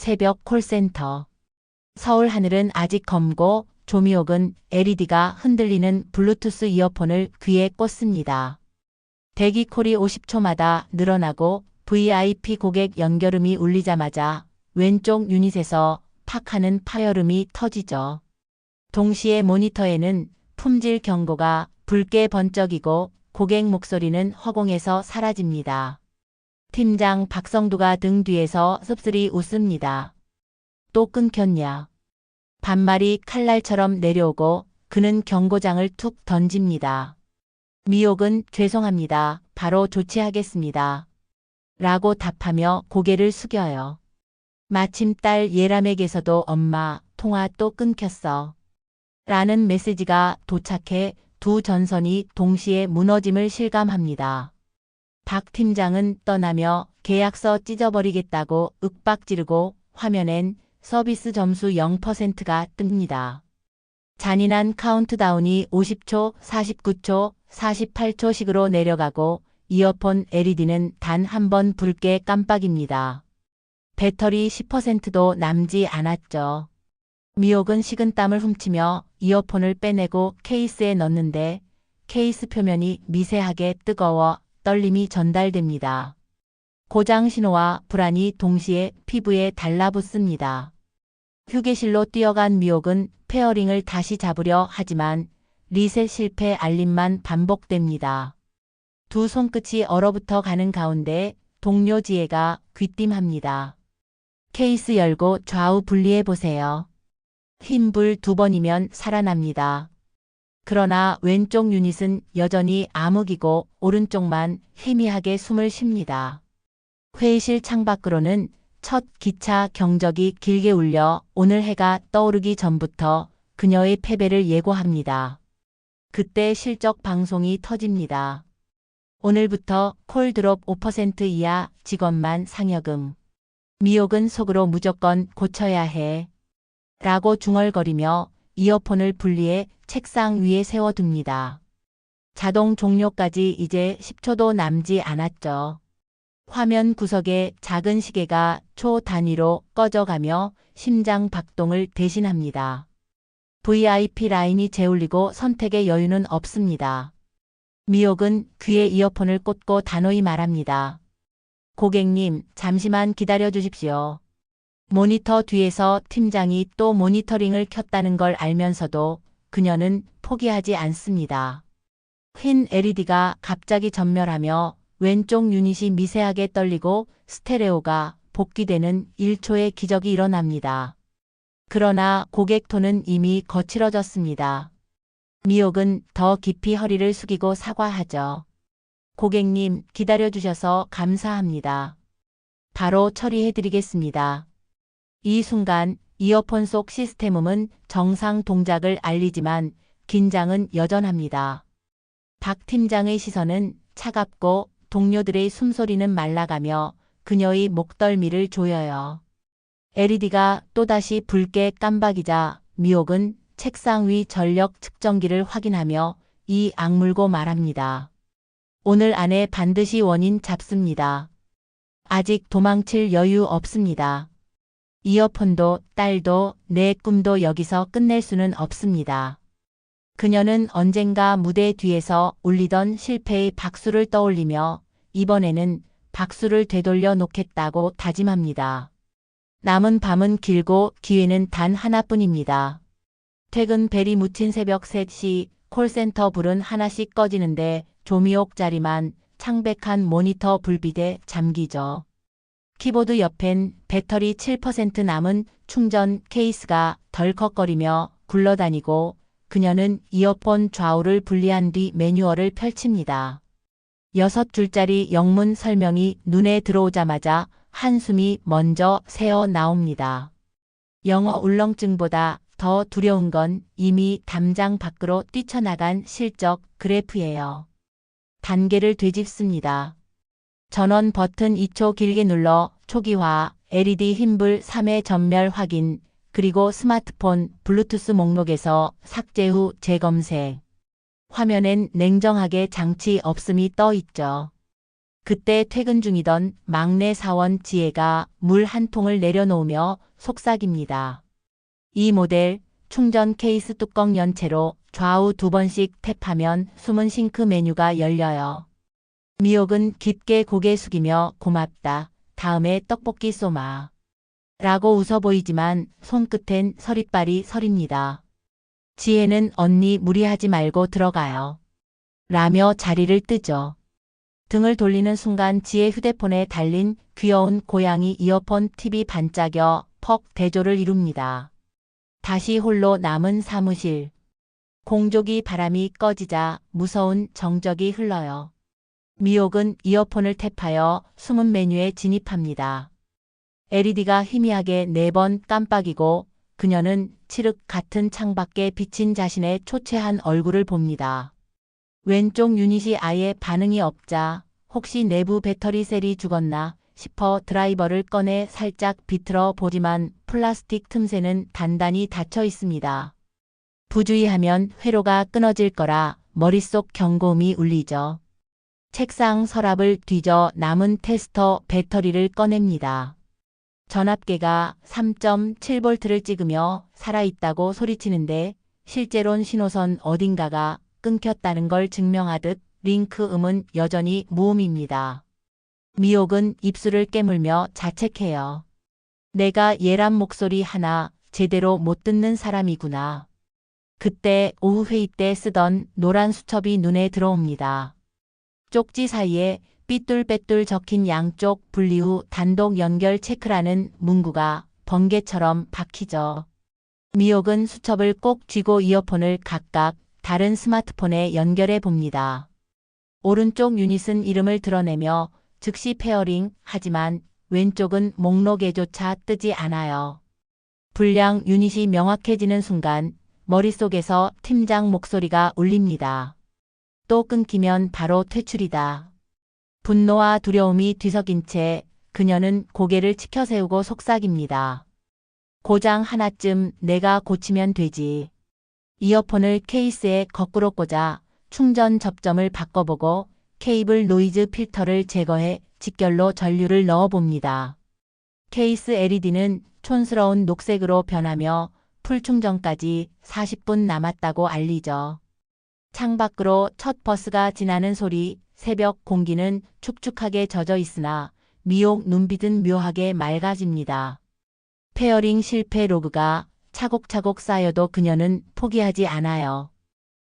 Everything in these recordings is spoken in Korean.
새벽 콜센터. 서울 하늘은 아직 검고 조미옥은 LED가 흔들리는 블루투스 이어폰을 귀에 꽂습니다. 대기콜이 50초마다 늘어나고 VIP 고객 연결음이 울리자마자 왼쪽 유닛에서 팍 하는 파열음이 터지죠. 동시에 모니터에는 품질 경고가 붉게 번쩍이고 고객 목소리는 허공에서 사라집니다. 팀장 박성두가 등 뒤에서 씁쓸히 웃습니다. 또 끊겼냐? 반말이 칼날처럼 내려오고 그는 경고장을 툭 던집니다. 미옥은 죄송합니다. 바로 조치하겠습니다. 라고 답하며 고개를 숙여요. 마침 딸 예람에게서도 엄마, 통화 또 끊겼어. 라는 메시지가 도착해 두 전선이 동시에 무너짐을 실감합니다. 박 팀장은 떠나며 계약서 찢어버리겠다고 윽박 지르고 화면엔 서비스 점수 0%가 뜹니다. 잔인한 카운트다운이 50초, 49초, 48초씩으로 내려가고 이어폰 LED는 단 한 번 붉게 깜빡입니다. 배터리 10%도 남지 않았죠. 미옥은 식은땀을 훔치며 이어폰을 빼내고 케이스에 넣는데 케이스 표면이 미세하게 뜨거워 떨림이 전달됩니다. 고장 신호와 불안이 동시에 피부에 달라붙습니다. 휴게실로 뛰어간 미옥은 페어링을 다시 잡으려 하지만 리셋 실패 알림만 반복됩니다. 두 손끝이 얼어붙어 가는 가운데 동료 지혜가 귀띔합니다. 케이스 열고 좌우 분리해 보세요. 흰 불 2번이면 살아납니다. 그러나 왼쪽 유닛은 여전히 암흑이고 오른쪽만 희미하게 숨을 쉽니다. 회의실 창밖으로는 첫 기차 경적이 길게 울려 오늘 해가 떠오르기 전부터 그녀의 패배를 예고합니다. 그때 실적 방송이 터집니다. 오늘부터 콜드롭 5% 이하 직원만 상여금. 미옥은 속으로 무조건 고쳐야 해. 라고 중얼거리며 이어폰을 분리해 책상 위에 세워둡니다. 자동 종료까지 이제 10초도 남지 않았죠. 화면 구석에 작은 시계가 초 단위로 꺼져가며 심장 박동을 대신합니다. VIP 라인이 재울리고 선택의 여유는 없습니다. 미옥은 귀에 이어폰을 꽂고 단호히 말합니다. 고객님, 잠시만 기다려 주십시오. 모니터 뒤에서 팀장이 또 모니터링을 켰다는 걸 알면서도 그녀는 포기하지 않습니다. 흰 LED가 갑자기 전멸하며 왼쪽 유닛이 미세하게 떨리고 스테레오가 복귀되는 1초의 기적이 일어납니다. 그러나 고객 톤은 이미 거칠어졌습니다. 미옥은 더 깊이 허리를 숙이고 사과하죠. 고객님, 기다려주셔서 감사합니다. 바로 처리해드리겠습니다. 이 순간 이어폰 속 시스템음은 정상 동작을 알리지만 긴장은 여전합니다. 박 팀장의 시선은 차갑고 동료들의 숨소리는 말라가며 그녀의 목덜미를 조여요. LED가 또다시 붉게 깜박이자 미옥은 책상 위 전력 측정기를 확인하며 이 악물고 말합니다. 오늘 안에 반드시 원인 잡습니다. 아직 도망칠 여유 없습니다. 이어폰도 딸도 내 꿈도 여기서 끝낼 수는 없습니다. 그녀는 언젠가 무대 뒤에서 울리던 실패의 박수를 떠올리며 이번에는 박수를 되돌려 놓겠다고 다짐합니다. 남은 밤은 길고 기회는 단 하나뿐입니다. 퇴근 벨이 묻힌 새벽 3시 콜센터 불은 하나씩 꺼지는데 조미옥 자리만 창백한 모니터 불빛에 잠기죠. 키보드 옆엔 배터리 7% 남은 충전 케이스가 덜컥거리며 굴러다니고 그녀는 이어폰 좌우를 분리한 뒤 매뉴얼을 펼칩니다. 6줄짜리 영문 설명이 눈에 들어오자마자 한숨이 먼저 새어 나옵니다. 영어 울렁증보다 더 두려운 건 이미 담장 밖으로 뛰쳐나간 실적 그래프예요. 단계를 되짚습니다. 전원 버튼 2초 길게 눌러 초기화, LED 흰불 3회 전멸 확인, 그리고 스마트폰 블루투스 목록에서 삭제 후 재검색. 화면엔 냉정하게 장치 없음이 떠 있죠. 그때 퇴근 중이던 막내 사원 지혜가 물 한 통을 내려놓으며 속삭입니다. 이 모델 충전 케이스 뚜껑 연체로 좌우 2번씩 탭하면 숨은 싱크 메뉴가 열려요. 미옥은 깊게 고개 숙이며 고맙다. 다음에 떡볶이 쏘마. 라고 웃어 보이지만 손끝엔 서리빨이 서립니다. 지혜는 언니 무리하지 말고 들어가요. 라며 자리를 뜨죠. 등을 돌리는 순간 지혜 휴대폰에 달린 귀여운 고양이 이어폰 팁이 반짝여 퍽 대조를 이룹니다. 다시 홀로 남은 사무실. 공조기 바람이 꺼지자 무서운 정적이 흘러요. 미옥은 이어폰을 탭하여 숨은 메뉴에 진입합니다. LED가 희미하게 4번 깜빡이고 그녀는 칠흑 같은 창밖에 비친 자신의 초췌한 얼굴을 봅니다. 왼쪽 유닛이 아예 반응이 없자 혹시 내부 배터리 셀이 죽었나 싶어 드라이버를 꺼내 살짝 비틀어 보지만 플라스틱 틈새는 단단히 닫혀 있습니다. 부주의하면 회로가 끊어질 거라 머릿속 경고음이 울리죠. 책상 서랍을 뒤져 남은 테스터 배터리를 꺼냅니다. 전압계가 3.7V를 찍으며 살아있다고 소리치는데 실제론 신호선 어딘가가 끊겼다는 걸 증명하듯 링크음은 여전히 무음입니다. 미옥은 입술을 깨물며 자책해요. 내가 얘란 목소리 하나 제대로 못 듣는 사람이구나. 그때 오후 회의 때 쓰던 노란 수첩이 눈에 들어옵니다. 쪽지 사이에 삐뚤빼뚤 적힌 양쪽 분리 후 단독 연결 체크라는 문구가 번개처럼 박히죠. 미옥은 수첩을 꼭 쥐고 이어폰을 각각 다른 스마트폰에 연결해 봅니다. 오른쪽 유닛은 이름을 드러내며 즉시 페어링 하지만 왼쪽은 목록에조차 뜨지 않아요. 불량 유닛이 명확해지는 순간 머릿속에서 팀장 목소리가 울립니다. 또 끊기면 바로 퇴출이다. 분노와 두려움이 뒤섞인 채 그녀는 고개를 치켜세우고 속삭입니다. 고장 하나쯤 내가 고치면 되지. 이어폰을 케이스에 거꾸로 꽂아 충전 접점을 바꿔보고 케이블 노이즈 필터를 제거해 직결로 전류를 넣어봅니다. 케이스 LED는 촌스러운 녹색으로 변하며 풀충전까지 40분 남았다고 알리죠. 창밖으로 첫 버스가 지나는 소리, 새벽 공기는 축축하게 젖어 있으나 미옥 눈빛은 묘하게 맑아집니다. 페어링 실패 로그가 차곡차곡 쌓여도 그녀는 포기하지 않아요.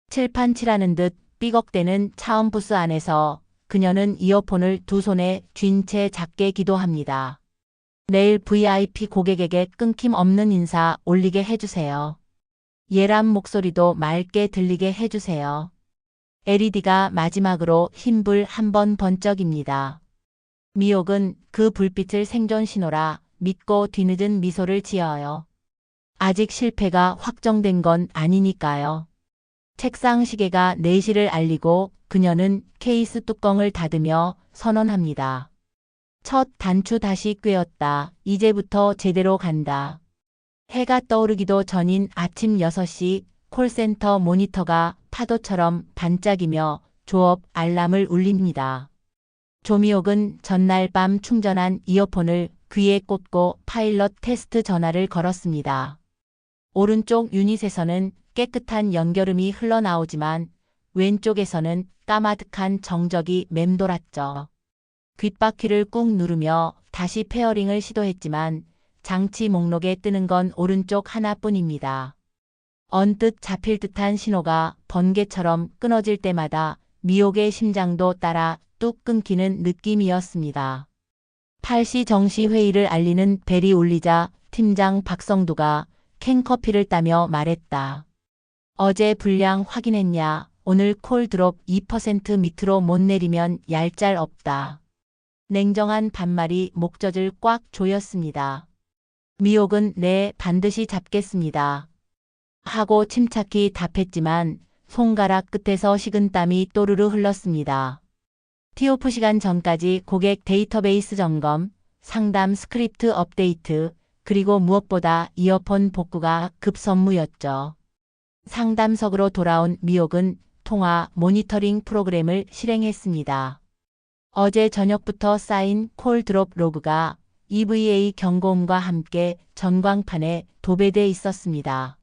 칠판칠하는 듯 삐걱대는 차음 부스 안에서 그녀는 이어폰을 두 손에 쥔 채 작게 기도합니다. 내일 VIP 고객에게 끊김없는 인사 올리게 해주세요. 예람 목소리도 맑게 들리게 해주세요. LED가 마지막으로 흰불 한 번 번쩍입니다. 미옥은 그 불빛을 생존 신호라 믿고 뒤늦은 미소를 지어요. 아직 실패가 확정된 건 아니니까요. 책상 시계가 4시를 알리고 그녀는 케이스 뚜껑을 닫으며 선언합니다. 첫 단추 다시 꿰었다. 이제부터 제대로 간다. 해가 떠오르기도 전인 아침 6시 콜센터 모니터가 파도처럼 반짝이며 조업 알람을 울립니다. 조미옥은 전날 밤 충전한 이어폰을 귀에 꽂고 파일럿 테스트 전화를 걸었습니다. 오른쪽 유닛에서는 깨끗한 연결음이 흘러나오지만 왼쪽에서는 까마득한 정적이 맴돌았죠. 귓바퀴를 꾹 누르며 다시 페어링을 시도했지만 장치 목록에 뜨는 건 오른쪽 하나뿐입니다. 언뜻 잡힐 듯한 신호가 번개처럼 끊어질 때마다 미옥의 심장도 따라 뚝 끊기는 느낌이었습니다. 8시 정시 회의를 알리는 벨이 울리자 팀장 박성두가 캔커피를 따며 말했다. 어제 분량 확인했냐? 오늘 콜 드롭 2% 밑으로 못 내리면 얄짤 없다. 냉정한 반말이 목젖을 꽉 조였습니다. 미옥은 네, 반드시 잡겠습니다. 하고 침착히 답했지만 손가락 끝에서 식은땀이 또르르 흘렀습니다. 티오프 시간 전까지 고객 데이터베이스 점검, 상담 스크립트 업데이트, 그리고 무엇보다 이어폰 복구가 급선무였죠. 상담석으로 돌아온 미옥은 통화 모니터링 프로그램을 실행했습니다. 어제 저녁부터 쌓인 콜 드롭 로그가 EVA 경고음과 함께 전광판에 도배돼 있었습니다.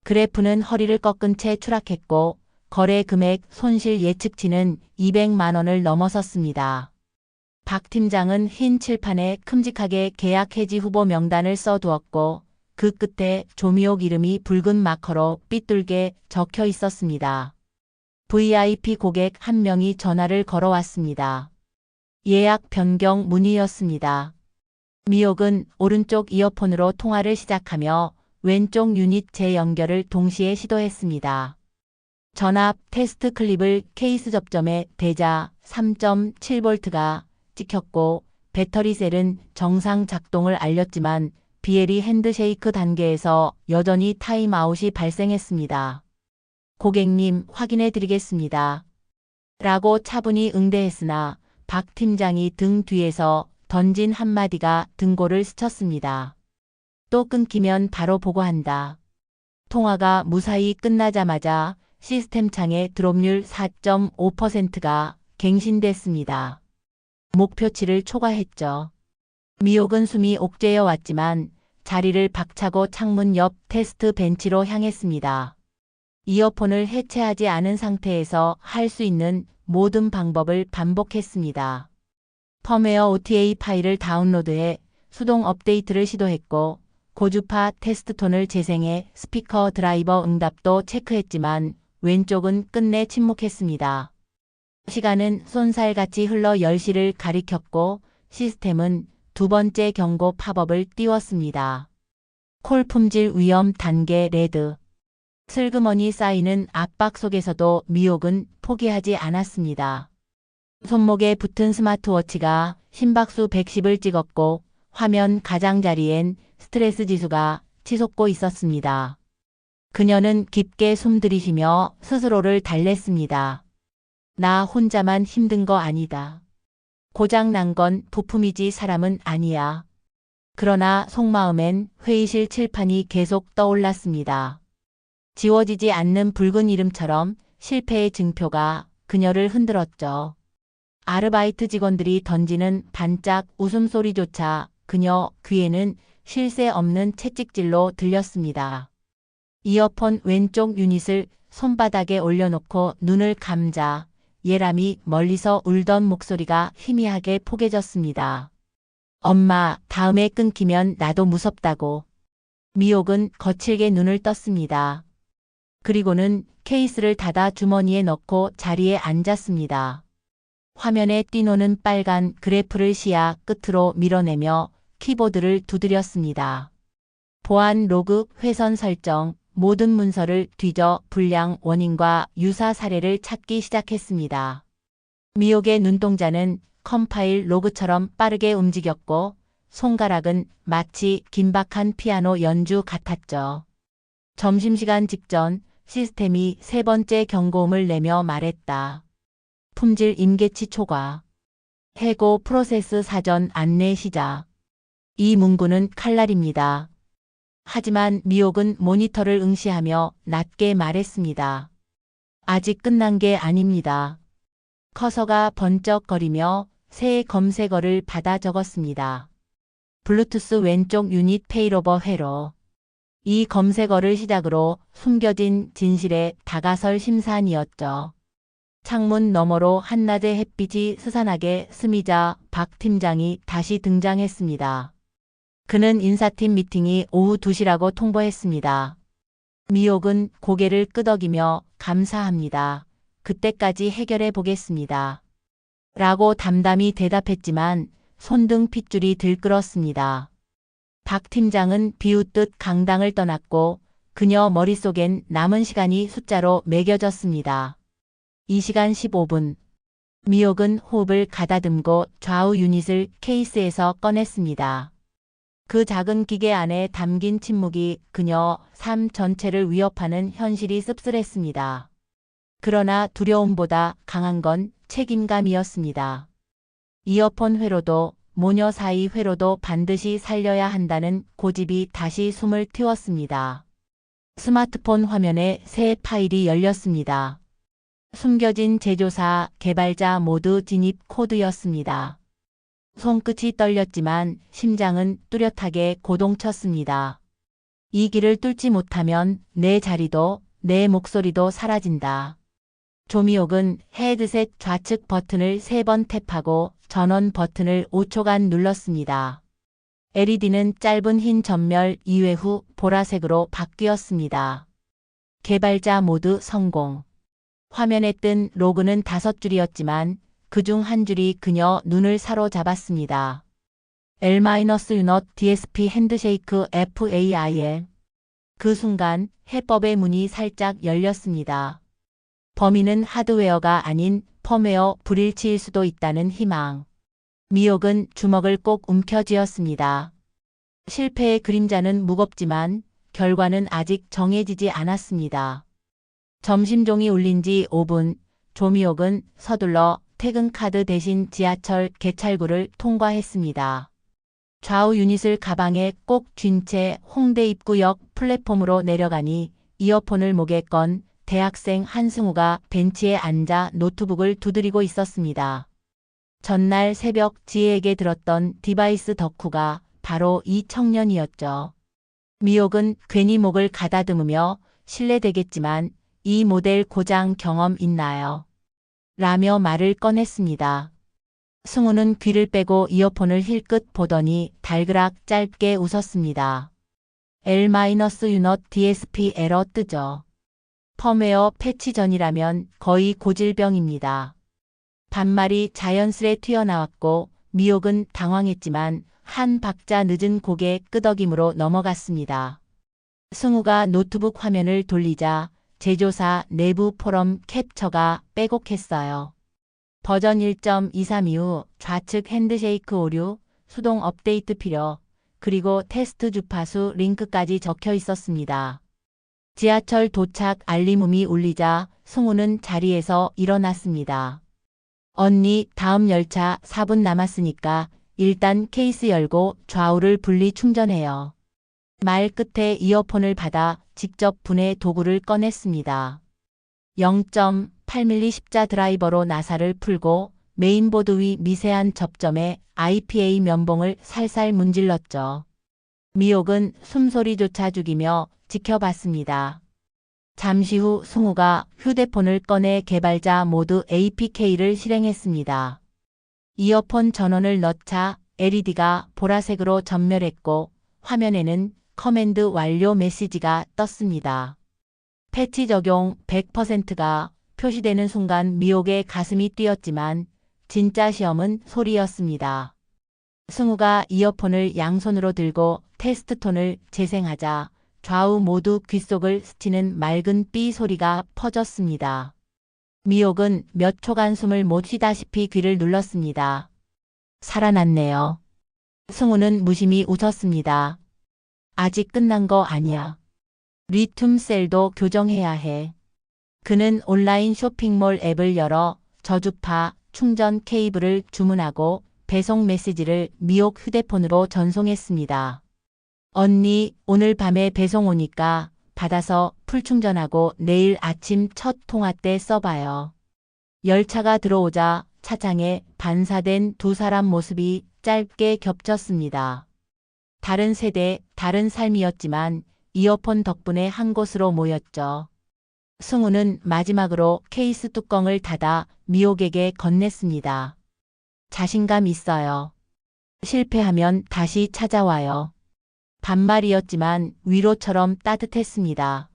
그래프는 허리를 꺾은 채 추락했고 거래 금액 손실 예측치는 200만 원을 넘어섰습니다. 박 팀장은 흰 칠판에 큼직하게 계약 해지 후보 명단을 써두었고 그 끝에 조미옥 이름이 붉은 마커로 삐뚤게 적혀 있었습니다. VIP 고객 한 명이 전화를 걸어왔습니다. 예약 변경 문의였습니다. 미옥은 오른쪽 이어폰으로 통화를 시작하며 왼쪽 유닛 재연결을 동시에 시도했습니다. 전압 테스트 클립을 케이스 접점에 대자 3.7V가 찍혔고 배터리 셀은 정상 작동을 알렸지만 BLE 핸드쉐이크 단계에서 여전히 타임아웃이 발생했습니다. 고객님 확인해 드리겠습니다. 라고 차분히 응대했으나 박 팀장이 등 뒤에서 던진 한마디가 등골을 스쳤습니다. 또 끊기면 바로 보고한다. 통화가 무사히 끝나자마자 시스템 창에 드롭률 4.5%가 갱신됐습니다. 목표치를 초과했죠. 미옥은 숨이 옥죄어 왔지만 자리를 박차고 창문 옆 테스트 벤치로 향했습니다. 이어폰을 해체하지 않은 상태에서 할 수 있는 모든 방법을 반복했습니다. 펌웨어 OTA 파일을 다운로드해 수동 업데이트를 시도했고 고주파 테스트 톤을 재생해 스피커 드라이버 응답도 체크했지만 왼쪽은 끝내 침묵했습니다. 시간은 쏜살같이 흘러 10시를 가리켰고 시스템은 두 번째 경고 팝업을 띄웠습니다. 콜 품질 위험 단계 레드. 슬그머니 쌓이는 압박 속에서도 미옥은 포기하지 않았습니다. 손목에 붙은 스마트워치가 심박수 110을 찍었고 화면 가장자리엔 스트레스 지수가 치솟고 있었습니다. 그녀는 깊게 숨들이쉬며 스스로를 달랬습니다. 나 혼자만 힘든 거 아니다. 고장난 건 부품이지 사람은 아니야. 그러나 속마음엔 회의실 칠판이 계속 떠올랐습니다. 지워지지 않는 붉은 이름처럼 실패의 증표가 그녀를 흔들었죠. 아르바이트 직원들이 던지는 반짝 웃음소리조차 그녀 귀에는 쉴 새 없는 채찍질로 들렸습니다. 이어폰 왼쪽 유닛을 손바닥에 올려놓고 눈을 감자 예람이 멀리서 울던 목소리가 희미하게 포개졌습니다. 엄마, 다음에 끊기면 나도 무섭다고. 미옥은 거칠게 눈을 떴습니다. 그리고는 케이스를 닫아 주머니에 넣고 자리에 앉았습니다. 화면에 띄노는 빨간 그래프를 시야 끝으로 밀어내며 키보드를 두드렸습니다. 보안 로그 회선 설정 모든 문서를 뒤져 불량 원인과 유사 사례를 찾기 시작했습니다. 미옥의 눈동자는 컴파일 로그처럼 빠르게 움직였고 손가락은 마치 긴박한 피아노 연주 같았죠. 점심시간 직전 시스템이 세 번째 경고음을 내며 말했다. 품질 임계치 초과. 해고 프로세스 사전 안내 시작. 이 문구는 칼날입니다. 하지만 미옥은 모니터를 응시하며 낮게 말했습니다. 아직 끝난 게 아닙니다. 커서가 번쩍거리며 새 검색어를 받아 적었습니다. 블루투스 왼쪽 유닛 페이로버 회로. 이 검색어를 시작으로 숨겨진 진실의 다가설 심산이었죠. 창문 너머로 한낮의 햇빛이 스산하게 스미자 박 팀장이 다시 등장했습니다. 그는 인사팀 미팅이 오후 2시라고 통보했습니다. 미옥은 고개를 끄덕이며 감사합니다. 그때까지 해결해 보겠습니다. 라고 담담히 대답했지만 손등 핏줄이 들끓었습니다. 박 팀장은 비웃듯 강당을 떠났고 그녀 머릿속엔 남은 시간이 숫자로 매겨졌습니다. 2시간 15분. 미옥은 호흡을 가다듬고 좌우 유닛을 케이스에서 꺼냈습니다. 그 작은 기계 안에 담긴 침묵이 그녀 삶 전체를 위협하는 현실이 씁쓸했습니다. 그러나 두려움보다 강한 건 책임감이었습니다. 이어폰 회로도 모녀 사이 회로도 반드시 살려야 한다는 고집이 다시 숨을 틔웠습니다. 스마트폰 화면에 새 파일이 열렸습니다. 숨겨진 제조사, 개발자 모두 진입 코드였습니다. 손끝이 떨렸지만 심장은 뚜렷하게 고동쳤습니다. 이 길을 뚫지 못하면 내 자리도 내 목소리도 사라진다. 조미옥은 헤드셋 좌측 버튼을 3번 탭하고 전원 버튼을 5초간 눌렀습니다. LED는 짧은 흰 전멸 이외 후 보라색으로 바뀌었습니다. 개발자 모드 성공. 화면에 뜬 로그는 5줄이었지만 그중 한 줄이 그녀 눈을 사로잡았습니다. L-Unot DSP 핸드쉐이크 FAIL. 그 순간 해법의 문이 살짝 열렸습니다. 범인은 하드웨어가 아닌 펌웨어 불일치일 수도 있다는 희망. 미옥은 주먹을 꼭 움켜쥐었습니다. 실패의 그림자는 무겁지만 결과는 아직 정해지지 않았습니다. 점심종이 울린 지 5분, 조미옥은 서둘러 퇴근카드 대신 지하철 개찰구를 통과했습니다. 좌우 유닛을 가방에 꼭 쥔 채 홍대 입구역 플랫폼으로 내려가니 이어폰을 목에 건 대학생 한승우가 벤치에 앉아 노트북을 두드리고 있었습니다. 전날 새벽 지혜에게 들었던 디바이스 덕후가 바로 이 청년이었죠. 미옥은 괜히 목을 가다듬으며 실례되겠지만 이 모델 고장 경험 있나요? 라며 말을 꺼냈습니다. 승우는 귀를 빼고 이어폰을 힐끗 보더니 달그락 짧게 웃었습니다. L-Unot DSP 에러 뜨죠. 펌웨어 패치 전이라면 거의 고질병입니다. 반말이 자연스레 튀어나왔고 미옥은 당황했지만 한 박자 늦은 고개 끄덕임으로 넘어갔습니다. 승우가 노트북 화면을 돌리자 제조사 내부 포럼 캡처가 빼곡했어요. 버전 1.23 이후 좌측 핸드쉐이크 오류, 수동 업데이트 필요, 그리고 테스트 주파수 링크까지 적혀 있었습니다. 지하철 도착 알림음이 울리자 승우는 자리에서 일어났습니다. 언니, 다음 열차 4분 남았으니까 일단 케이스 열고 좌우를 분리 충전해요. 말 끝에 이어폰을 받아 직접 분해 도구를 꺼냈습니다. 0.8mm 십자 드라이버로 나사를 풀고 메인보드 위 미세한 접점에 IPA 면봉을 살살 문질렀죠. 미옥은 숨소리조차 죽이며 지켜봤습니다. 잠시 후 승우가 휴대폰을 꺼내 개발자 모드 APK를 실행했습니다. 이어폰 전원을 넣자 LED가 보라색으로 전멸했고 화면에는 커맨드 완료 메시지가 떴습니다. 패치 적용 100%가 표시되는 순간 미옥의 가슴이 뛰었지만 진짜 시험은 소리였습니다. 승우가 이어폰을 양손으로 들고 테스트 톤을 재생하자 좌우 모두 귓속을 스치는 맑은 삐 소리가 퍼졌습니다. 미옥은 몇 초간 숨을 못 쉬다시피 귀를 눌렀습니다. 살아났네요. 승우는 무심히 웃었습니다. 아직 끝난 거 아니야. 리튬 셀도 교정해야 해. 그는 온라인 쇼핑몰 앱을 열어 저주파 충전 케이블을 주문하고 배송 메시지를 미옥 휴대폰으로 전송했습니다. 언니, 오늘 밤에 배송 오니까 받아서 풀 충전하고 내일 아침 첫 통화 때 써봐요. 열차가 들어오자 차창에 반사된 두 사람 모습이 짧게 겹쳤습니다. 다른 세대, 다른 삶이었지만 이어폰 덕분에 한 곳으로 모였죠. 승우는 마지막으로 케이스 뚜껑을 닫아 미옥에게 건넸습니다. 자신감 있어요. 실패하면 다시 찾아와요. 반말이었지만 위로처럼 따뜻했습니다.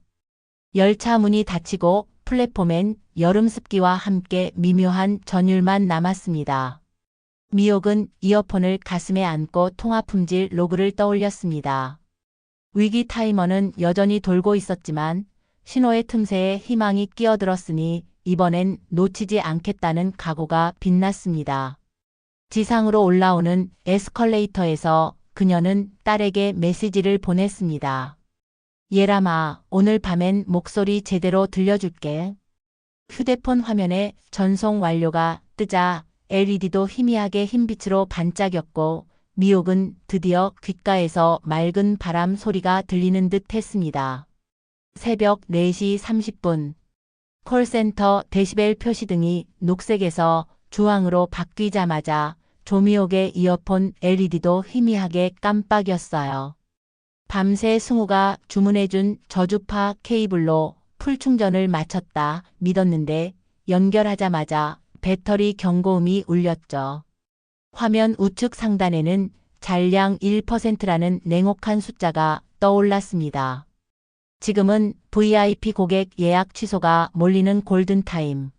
열차 문이 닫히고 플랫폼엔 여름 습기와 함께 미묘한 전율만 남았습니다. 미옥은 이어폰을 가슴에 안고 통화 품질 로그를 떠올렸습니다. 위기 타이머는 여전히 돌고 있었지만 신호의 틈새에 희망이 끼어들었으니 이번엔 놓치지 않겠다는 각오가 빛났습니다. 지상으로 올라오는 에스컬레이터에서 그녀는 딸에게 메시지를 보냈습니다. 예람아, 오늘 밤엔 목소리 제대로 들려줄게. 휴대폰 화면에 전송 완료가 뜨자 LED도 희미하게 흰빛으로 반짝였고 미옥은 드디어 귓가에서 맑은 바람 소리가 들리는 듯 했습니다. 새벽 4시 30분. 콜센터 데시벨 표시 등이 녹색에서 주황으로 바뀌자마자 조미옥의 이어폰 LED도 희미하게 깜빡였어요. 밤새 승우가 주문해준 저주파 케이블로 풀충전을 마쳤다 믿었는데 연결하자마자 배터리 경고음이 울렸죠. 화면 우측 상단에는 잔량 1%라는 냉혹한 숫자가 떠올랐습니다. 지금은 VIP 고객 예약 취소가 몰리는 골든타임.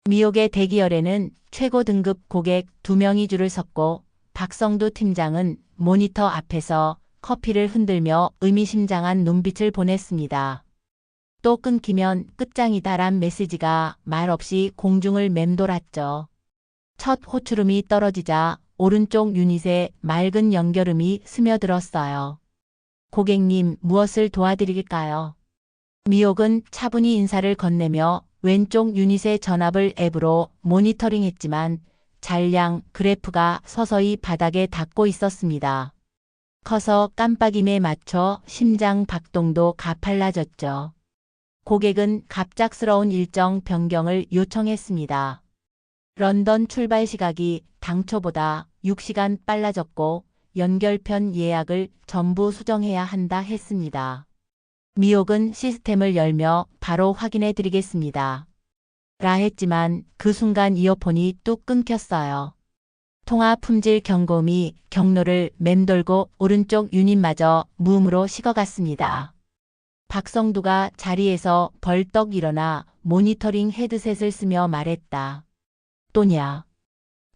미옥의 대기열에는 최고 등급 고객 2명이 줄을 섰고 박성두 팀장은 모니터 앞에서 커피를 흔들며 의미심장한 눈빛을 보냈습니다. 또 끊기면 끝장이다란 메시지가 말없이 공중을 맴돌았죠. 첫 호출음이 떨어지자 오른쪽 유닛에 맑은 연결음이 스며들었어요. 고객님, 무엇을 도와드릴까요? 미옥은 차분히 인사를 건네며 왼쪽 유닛의 전압을 앱으로 모니터링했지만 잔량 그래프가 서서히 바닥에 닿고 있었습니다. 커서 깜빡임에 맞춰 심장 박동도 가팔라졌죠. 고객은 갑작스러운 일정 변경을 요청했습니다. 런던 출발 시각이 당초보다 6시간 빨라졌고 연결편 예약을 전부 수정해야 한다 했습니다. 미옥은 시스템을 열며 바로 확인해 드리겠습니다. 라 했지만 그 순간 이어폰이 뚝 끊겼어요. 통화 품질 경고음이 경로를 맴돌고 오른쪽 유닛마저 무음으로 식어갔습니다. 박성두가 자리에서 벌떡 일어나 모니터링 헤드셋을 쓰며 말했다. 또냐.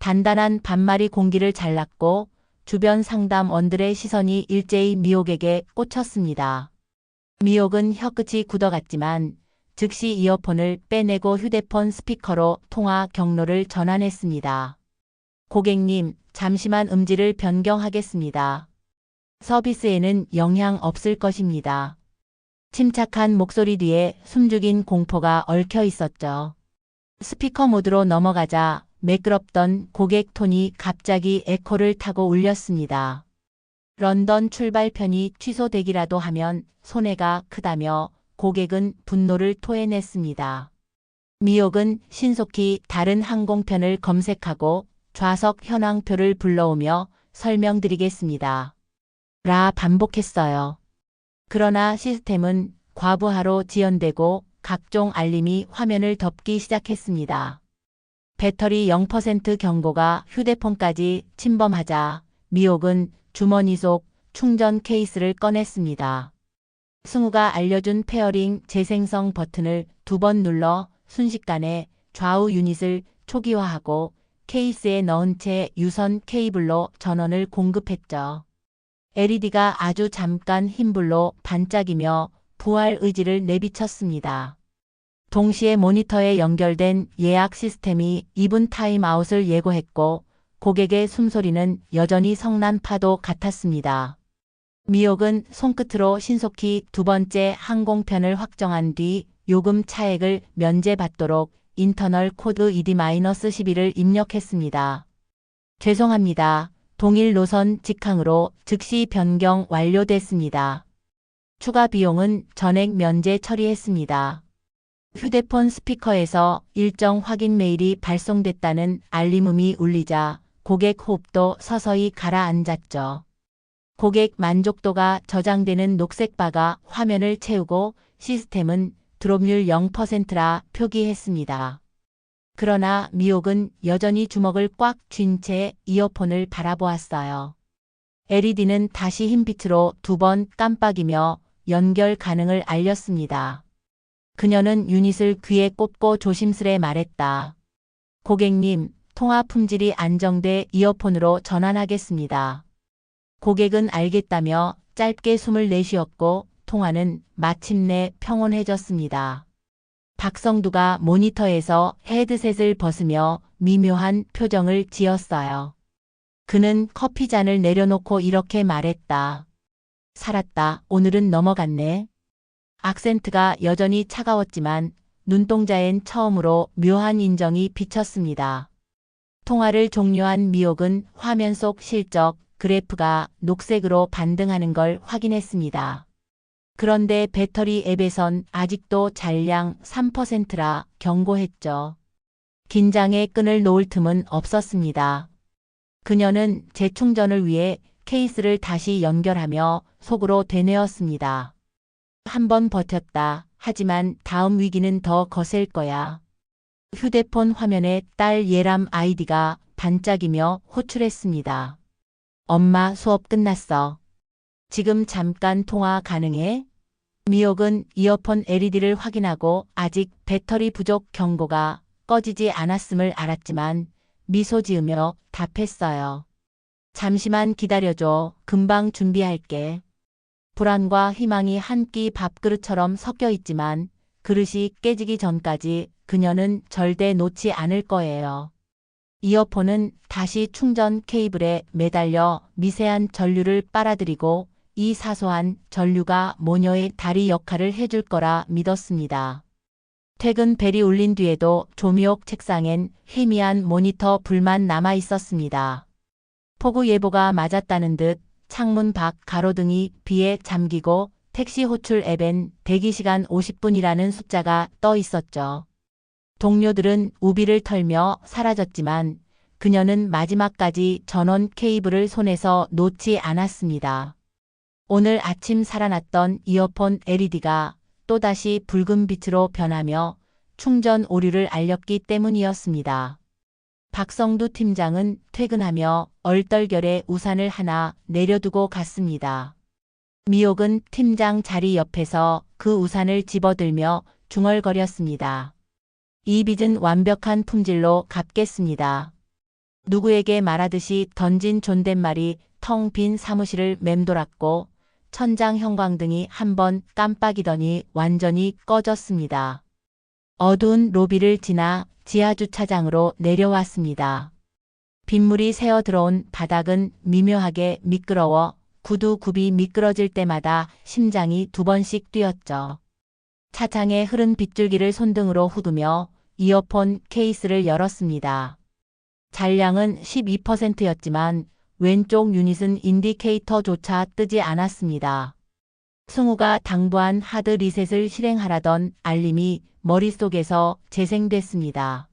단단한 반말이 공기를 잘랐고 주변 상담원들의 시선이 일제히 미옥에게 꽂혔습니다. 미옥은 혀끝이 굳어갔지만 즉시 이어폰을 빼내고 휴대폰 스피커로 통화 경로를 전환했습니다. 고객님, 잠시만 음질을 변경하겠습니다. 서비스에는 영향 없을 것입니다. 침착한 목소리 뒤에 숨죽인 공포가 얽혀 있었죠. 스피커 모드로 넘어가자 매끄럽던 고객 톤이 갑자기 에코를 타고 울렸습니다. 런던 출발편이 취소되기라도 하면 손해가 크다며 고객은 분노를 토해냈습니다. 미옥은 신속히 다른 항공편을 검색하고 좌석 현황표를 불러오며 설명드리겠습니다. 라 반복했어요. 그러나 시스템은 과부하로 지연되고 각종 알림이 화면을 덮기 시작했습니다. 배터리 0% 경고가 휴대폰까지 침범하자 미옥은 주머니 속 충전 케이스를 꺼냈습니다. 승우가 알려준 페어링 재생성 버튼을 2번 눌러 순식간에 좌우 유닛을 초기화하고 케이스에 넣은 채 유선 케이블로 전원을 공급했죠. LED가 아주 잠깐 흰불로 반짝이며 부활 의지를 내비쳤습니다. 동시에 모니터에 연결된 예약 시스템이 2분 타임아웃을 예고했고 고객의 숨소리는 여전히 성난 파도 같았습니다. 미옥은 손끝으로 신속히 2번째 항공편을 확정한 뒤 요금 차액을 면제받도록 인터널 코드 ED-12를 입력했습니다. 죄송합니다. 동일 노선 직항으로 즉시 변경 완료됐습니다. 추가 비용은 전액 면제 처리했습니다. 휴대폰 스피커에서 일정 확인 메일이 발송됐다는 알림음이 울리자 고객 호흡도 서서히 가라앉았죠. 고객 만족도가 저장되는 녹색 바가 화면을 채우고 시스템은 드롭률 0%라 표기했습니다. 그러나 미옥은 여전히 주먹을 꽉 쥔 채 이어폰을 바라보았어요. LED는 다시 흰빛으로 2번 깜빡이며 연결 가능을 알렸습니다. 그녀는 유닛을 귀에 꼽고 조심스레 말했다. 고객님, 통화 품질이 안정돼 이어폰으로 전환하겠습니다. 고객은 알겠다며 짧게 숨을 내쉬었고 통화는 마침내 평온해졌습니다. 박성두가 모니터에서 헤드셋을 벗으며 미묘한 표정을 지었어요. 그는 커피잔을 내려놓고 이렇게 말했다. 살았다. 오늘은 넘어갔네. 악센트가 여전히 차가웠지만 눈동자엔 처음으로 묘한 인정이 비쳤습니다. 통화를 종료한 미옥은 화면 속 실적 그래프가 녹색으로 반등하는 걸 확인했습니다. 그런데 배터리 앱에선 아직도 잔량 3%라 경고했죠. 긴장의 끈을 놓을 틈은 없었습니다. 그녀는 재충전을 위해 케이스를 다시 연결하며 속으로 되뇌었습니다. 한 번 버텼다. 하지만 다음 위기는 더 거셀 거야. 휴대폰 화면에 딸 예람 아이디가 반짝이며 호출했습니다. 엄마 수업 끝났어. 지금 잠깐 통화 가능해? 미옥은 이어폰 LED를 확인하고 아직 배터리 부족 경고가 꺼지지 않았음을 알았지만 미소 지으며 답했어요. 잠시만 기다려줘. 금방 준비할게. 불안과 희망이 한 끼 밥그릇처럼 섞여 있지만 그릇이 깨지기 전까지 그녀는 절대 놓지 않을 거예요. 이어폰은 다시 충전 케이블에 매달려 미세한 전류를 빨아들이고 이 사소한 전류가 모녀의 다리 역할을 해줄 거라 믿었습니다. 퇴근 벨이 울린 뒤에도 조미옥 책상엔 희미한 모니터 불만 남아 있었습니다. 폭우 예보가 맞았다는 듯 창문 밖 가로등이 비에 잠기고 택시 호출 앱엔 대기시간 50분이라는 숫자가 떠 있었죠. 동료들은 우비를 털며 사라졌지만 그녀는 마지막까지 전원 케이블을 손에서 놓지 않았습니다. 오늘 아침 살아났던 이어폰 LED가 또다시 붉은 빛으로 변하며 충전 오류를 알렸기 때문이었습니다. 박성두 팀장은 퇴근하며 얼떨결에 우산을 하나 내려두고 갔습니다. 미옥은 팀장 자리 옆에서 그 우산을 집어들며 중얼거렸습니다. 이 빚은 완벽한 품질로 갚겠습니다. 누구에게 말하듯이 던진 존댓말이 텅 빈 사무실을 맴돌았고 천장 형광등이 한번 깜빡이더니 완전히 꺼졌습니다. 어두운 로비를 지나 지하주차장으로 내려왔습니다. 빗물이 새어 들어온 바닥은 미묘하게 미끄러워 구두굽이 미끄러질 때마다 심장이 2번씩 뛰었죠. 차창에 흐른 빗줄기를 손등으로 후두며 이어폰 케이스를 열었습니다. 잔량은 12%였지만 왼쪽 유닛은 인디케이터조차 뜨지 않았습니다. 승우가 당부한 하드 리셋을 실행하라던 알림이 머릿속에서 재생됐습니다.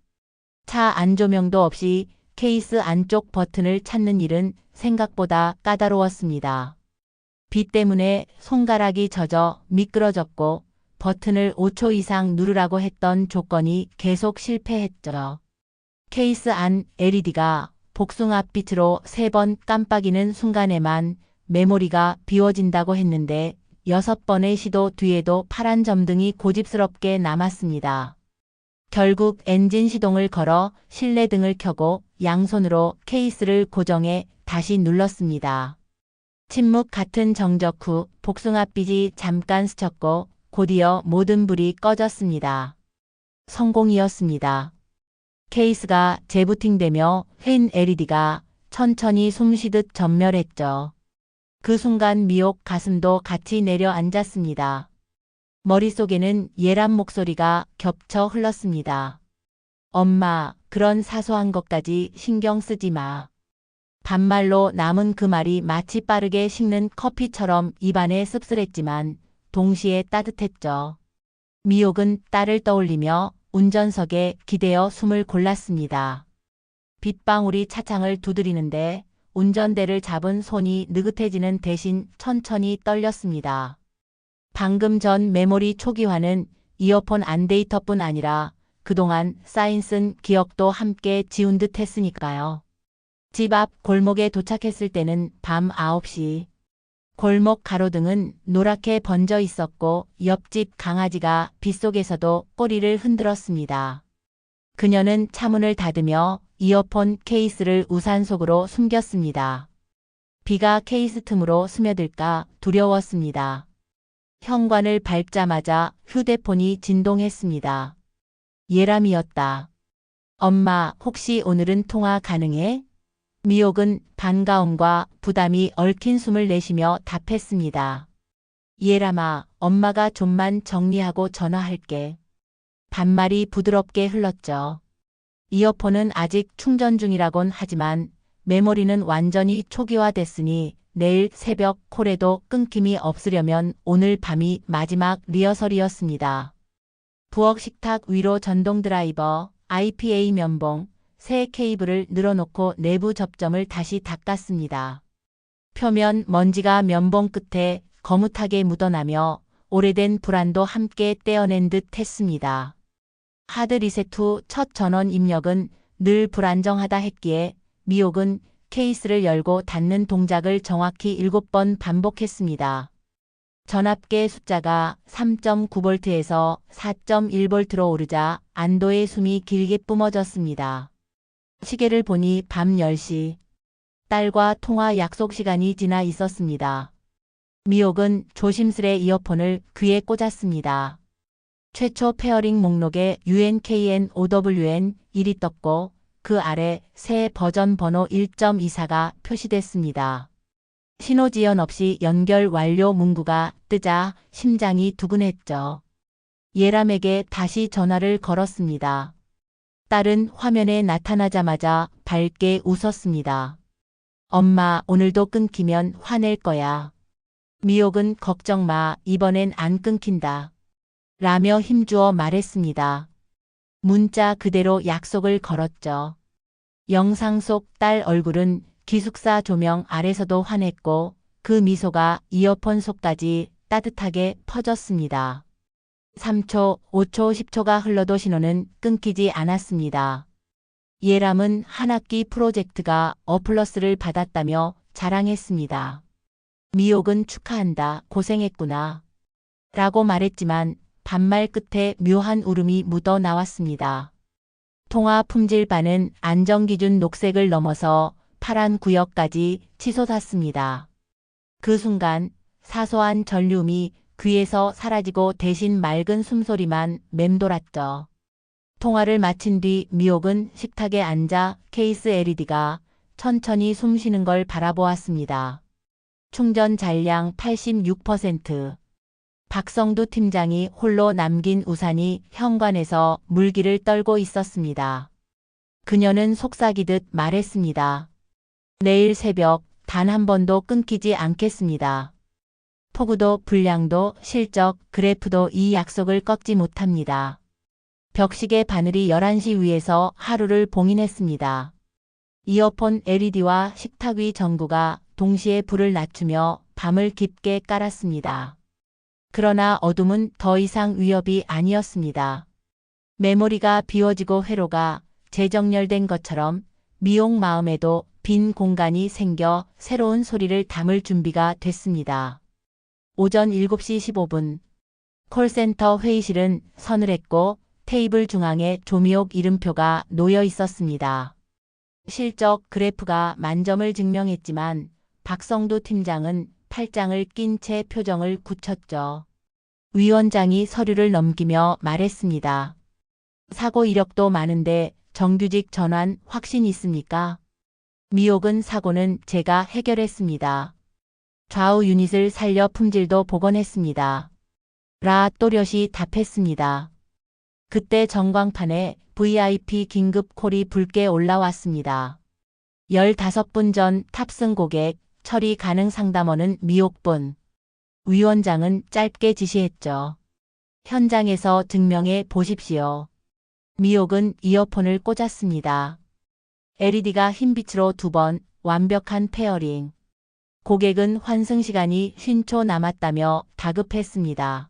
차 안조명도 없이 케이스 안쪽 버튼을 찾는 일은 생각보다 까다로웠습니다. 비 때문에 손가락이 젖어 미끄러졌고 버튼을 5초 이상 누르라고 했던 조건이 계속 실패했죠. 케이스 안 LED가 복숭아빛으로 3번 깜빡이는 순간에만 메모리가 비워진다고 했는데 6번의 시도 뒤에도 파란 점등이 고집스럽게 남았습니다. 결국 엔진 시동을 걸어 실내등을 켜고 양손으로 케이스를 고정해 다시 눌렀습니다. 침묵 같은 정적 후 복숭아빛이 잠깐 스쳤고 곧이어 모든 불이 꺼졌습니다. 성공이었습니다. 케이스가 재부팅되며 흰 LED가 천천히 숨쉬듯 전멸했죠. 그 순간 미옥 가슴도 같이 내려앉았습니다. 머릿속에는 예람 목소리가 겹쳐 흘렀습니다. 엄마, 그런 사소한 것까지 신경 쓰지 마. 반말로 남은 그 말이 마치 빠르게 식는 커피처럼 입안에 씁쓸했지만 동시에 따뜻했죠. 미옥은 딸을 떠올리며 운전석에 기대어 숨을 골랐습니다. 빗방울이 차창을 두드리는데 운전대를 잡은 손이 느긋해지는 대신 천천히 떨렸습니다. 방금 전 메모리 초기화는 이어폰 안 데이터뿐 아니라 그동안 쌓인 쓴 기억도 함께 지운 듯 했으니까요. 집 앞 골목에 도착했을 때는 밤 9시. 골목 가로등은 노랗게 번져 있었고 옆집 강아지가 빗속에서도 꼬리를 흔들었습니다. 그녀는 차문을 닫으며 이어폰 케이스를 우산 속으로 숨겼습니다. 비가 케이스 틈으로 스며들까 두려웠습니다. 현관을 밟자마자 휴대폰이 진동했습니다. 예람이었다. 엄마, 혹시 오늘은 통화 가능해? 미옥은 반가움과 부담이 얽힌 숨을 내쉬며 답했습니다. 예람아, 엄마가 좀만 정리하고 전화할게. 반말이 부드럽게 흘렀죠. 이어폰은 아직 충전 중이라곤 하지만 메모리는 완전히 초기화됐으니 내일 새벽 콜에도 끊김이 없으려면 오늘 밤이 마지막 리허설이었습니다. 부엌 식탁 위로 전동 드라이버, IPA 면봉, 새 케이블을 늘어놓고 내부 접점을 다시 닦았습니다. 표면 먼지가 면봉 끝에 거뭇하게 묻어나며 오래된 불안도 함께 떼어낸 듯 했습니다. 하드 리셋 후 첫 전원 입력은 늘 불안정하다 했기에 미옥은 케이스를 열고 닫는 동작을 정확히 7번 반복했습니다. 전압계 숫자가 3.9V에서 4.1V로 오르자 안도의 숨이 길게 뿜어졌습니다. 시계를 보니 밤 10시. 딸과 통화 약속 시간이 지나 있었습니다. 미옥은 조심스레 이어폰을 귀에 꽂았습니다. 최초 페어링 목록에 UNKNOWN 1이 떴고 그 아래 새 버전 번호 1.24가 표시됐습니다. 신호 지연 없이 연결 완료 문구가 뜨자 심장이 두근했죠. 예람에게 다시 전화를 걸었습니다. 딸은 화면에 나타나자마자 밝게 웃었습니다. 엄마, 오늘도 끊기면 화낼 거야. 미옥은 걱정 마, 이번엔 안 끊긴다. 라며 힘주어 말했습니다. 문자 그대로 약속을 걸었죠. 영상 속 딸 얼굴은 기숙사 조명 아래서도 환했고 그 미소가 이어폰 속까지 따뜻하게 퍼졌습니다. 3초, 5초, 10초가 흘러도 신호는 끊기지 않았습니다. 예람은 한 학기 프로젝트가 어플러스를 받았다며 자랑했습니다. 미옥은 축하한다, 고생했구나. 라고 말했지만 반말 끝에 묘한 울음이 묻어 나왔습니다. 통화 품질반은 안정기준 녹색을 넘어서 파란 구역까지 치솟았습니다. 그 순간 사소한 전류음이 귀에서 사라지고 대신 맑은 숨소리만 맴돌았죠. 통화를 마친 뒤 미옥은 식탁에 앉아 케이스 LED가 천천히 숨쉬는 걸 바라보았습니다. 충전 잔량 86%. 박성두 팀장이 홀로 남긴 우산이 현관에서 물기를 떨고 있었습니다. 그녀는 속삭이듯 말했습니다. 내일 새벽 단 한 번도 끊기지 않겠습니다. 폭우도 불량도 실적 그래프도 이 약속을 꺾지 못합니다. 벽시계 바늘이 11시 위에서 하루를 봉인했습니다. 이어폰 LED와 식탁 위 전구가 동시에 불을 낮추며 밤을 깊게 깔았습니다. 그러나 어둠은 더 이상 위협이 아니었습니다. 메모리가 비워지고 회로가 재정렬된 것처럼 미옥 마음에도 빈 공간이 생겨 새로운 소리를 담을 준비가 됐습니다. 오전 7시 15분. 콜센터 회의실은 서늘했고 테이블 중앙에 조미옥 이름표가 놓여 있었습니다. 실적 그래프가 만점을 증명했지만 박성두 팀장은 팔짱을 낀 채 표정을 굳혔죠. 위원장이 서류를 넘기며 말했습니다. 사고 이력도 많은데 정규직 전환 확신 있습니까? 미옥은 사고는 제가 해결했습니다. 좌우 유닛을 살려 품질도 복원했습니다. 라 또렷이 답했습니다. 그때 전광판에 VIP 긴급 콜이 붉게 올라왔습니다. 15분 전 탑승 고객, 처리 가능 상담원은 미옥분. 위원장은 짧게 지시했죠. 현장에서 증명해 보십시오. 미옥은 이어폰을 꽂았습니다. LED가 흰빛으로 2번, 완벽한 페어링. 고객은 환승 시간이 50초 남았다며 다급했습니다.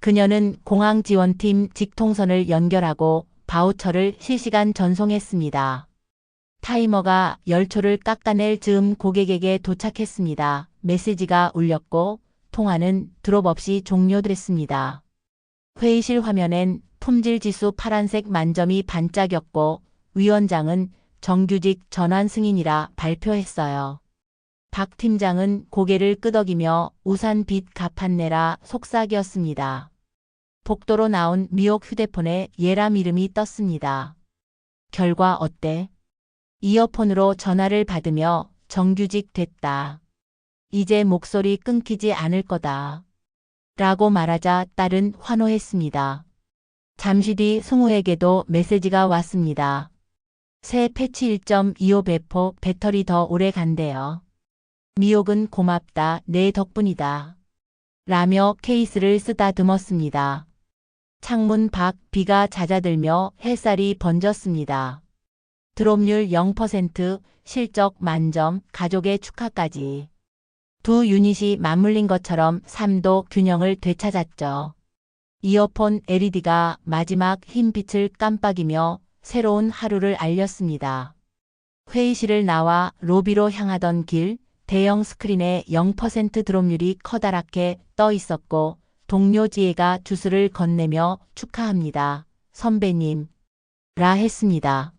그녀는 공항 지원팀 직통선을 연결하고 바우처를 실시간 전송했습니다. 타이머가 10초를 깎아낼 즈음 고객에게 도착했습니다. 메시지가 울렸고 통화는 드롭 없이 종료됐습니다. 회의실 화면엔 품질지수 파란색 만점이 반짝였고 위원장은 정규직 전환 승인이라 발표했어요. 박 팀장은 고개를 끄덕이며 우산빚 갚았네라 속삭였습니다. 복도로 나온 미옥 휴대폰에 예람 이름이 떴습니다. 결과 어때? 이어폰으로 전화를 받으며 정규직 됐다. 이제 목소리 끊기지 않을 거다. 라고 말하자 딸은 환호했습니다. 잠시 뒤 승우에게도 메시지가 왔습니다. 새 패치 1.25 배포 배터리 더 오래 간대요. 미옥은 고맙다, 내 덕분이다. 라며 케이스를 쓰다듬었습니다. 창문 밖 비가 잦아들며 햇살이 번졌습니다. 드롭률 0%, 실적 만점, 가족의 축하까지. 두 유닛이 맞물린 것처럼 삶도 균형을 되찾았죠. 이어폰 LED가 마지막 흰빛을 깜빡이며 새로운 하루를 알렸습니다. 회의실을 나와 로비로 향하던 길, 대형 스크린에 0% 드롭률이 커다랗게 떠 있었고 동료 지혜가 주스를 건네며 축하합니다. 선배님. 라 했습니다.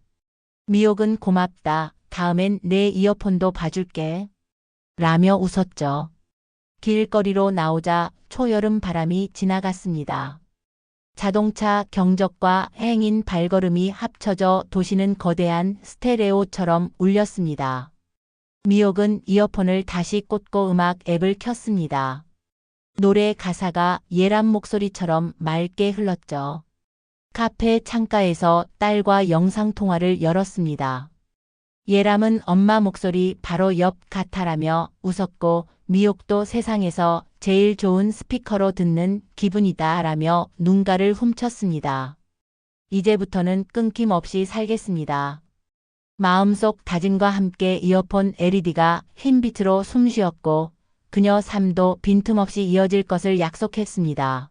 미옥은 고맙다. 다음엔 내 이어폰도 봐줄게. 라며 웃었죠. 길거리로 나오자 초여름 바람이 지나갔습니다. 자동차 경적과 행인 발걸음이 합쳐져 도시는 거대한 스테레오처럼 울렸습니다. 미옥은 이어폰을 다시 꽂고 음악 앱을 켰습니다. 노래 가사가 예람 목소리처럼 맑게 흘렀죠. 카페 창가에서 딸과 영상통화를 열었습니다. 예람은 엄마 목소리 바로 옆 같아라며 웃었고 미옥도 세상에서 제일 좋은 스피커로 듣는 기분이다 라며 눈가를 훔쳤습니다. 이제부터는 끊김없이 살겠습니다. 마음속 다짐과 함께 이어폰 LED가 흰빛으로 숨쉬었고 그녀 삶도 빈틈없이 이어질 것을 약속했습니다.